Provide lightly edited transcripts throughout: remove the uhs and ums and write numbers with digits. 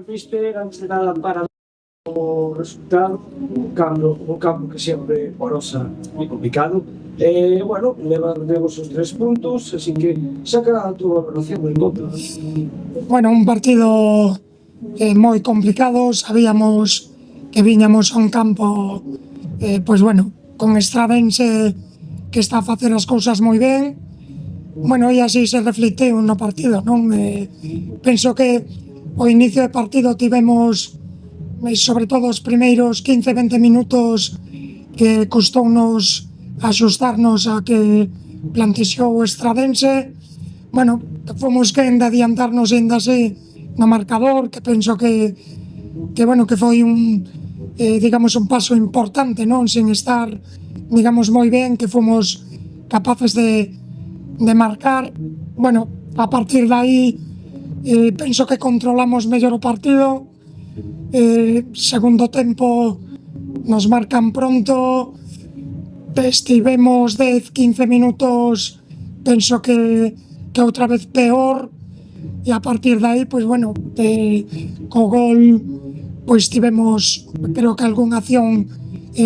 Viste, antes de nada, para o resultado, un campo que sempre porosa moi complicado. Bueno, levamos os 3 puntos, así que saca a túa valoración do encontro. Bueno, un partido moi complicado, sabíamos que viñamos a un campo pois bueno, con Estradense que está a facer as cousas moi ben. Bueno, e así se reflicteu no partido, non? Penso que o inicio de partido tivemos, sobre todo os primeiros 15-20 minutos, que custounos axustarnos a que plantexou o Estradense. Bueno, fomos quen de adiantarnos ainda así no marcador, que penso que bueno, que foi digamos, un paso importante, non? Sin estar, digamos, moi ben, que fomos capaces de marcar. Bueno, a partir de aí penso que controlamos mellor o partido. Segundo tempo nos marcan pronto, estivemos 10-15 minutos, penso que outra vez peor, e a partir de aí, pois bueno, co gol pois tivemos, creo que algunha acción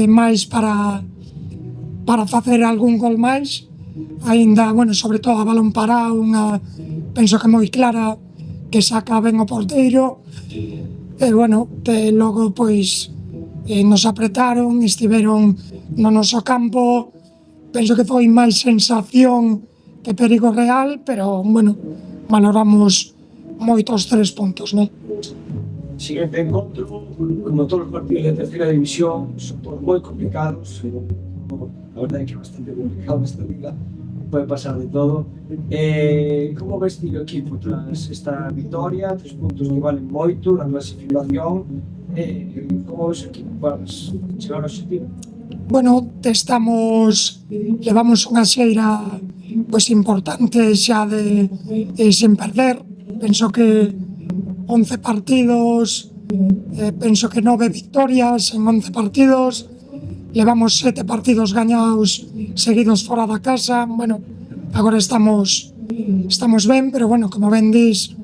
máis para facer algún gol máis. Aínda, bueno, sobre todo a balón parado, penso que moi clara, que saca ben o porteiro. E bueno, logo pois nos apretaron, estiveron no noso campo. Penso que foi máis sensación que perigo real, pero bueno, valoramos moito os 3 puntos, non? Siguiente encontro, como todos os partidos de terceira división, son todos moi complicados. A verdade é que é bastante complicado esta liga, pode pasar de todo. Como ves ti o equipo tras esta vitoria, 3 puntos que valen moito na clasificación? Como ves o equipo para chegar ao objetivo? Bueno, levamos unha xeira pois importante xa de sen perder. Penso que 11 partidos, penso que 9 victorias en 11 partidos. Levamos 7 partidos gañados seguidos fora da casa. Bueno, agora estamos ben, pero bueno, como ben dis,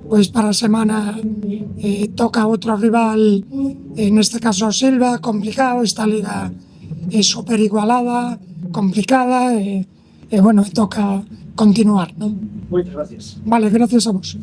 pois para a semana toca outro rival, neste caso o Silva, complicado. Esta liga é super igualada, complicada, e bueno, toca continuar, non? Moitas gracias. Vale, gracias a vos.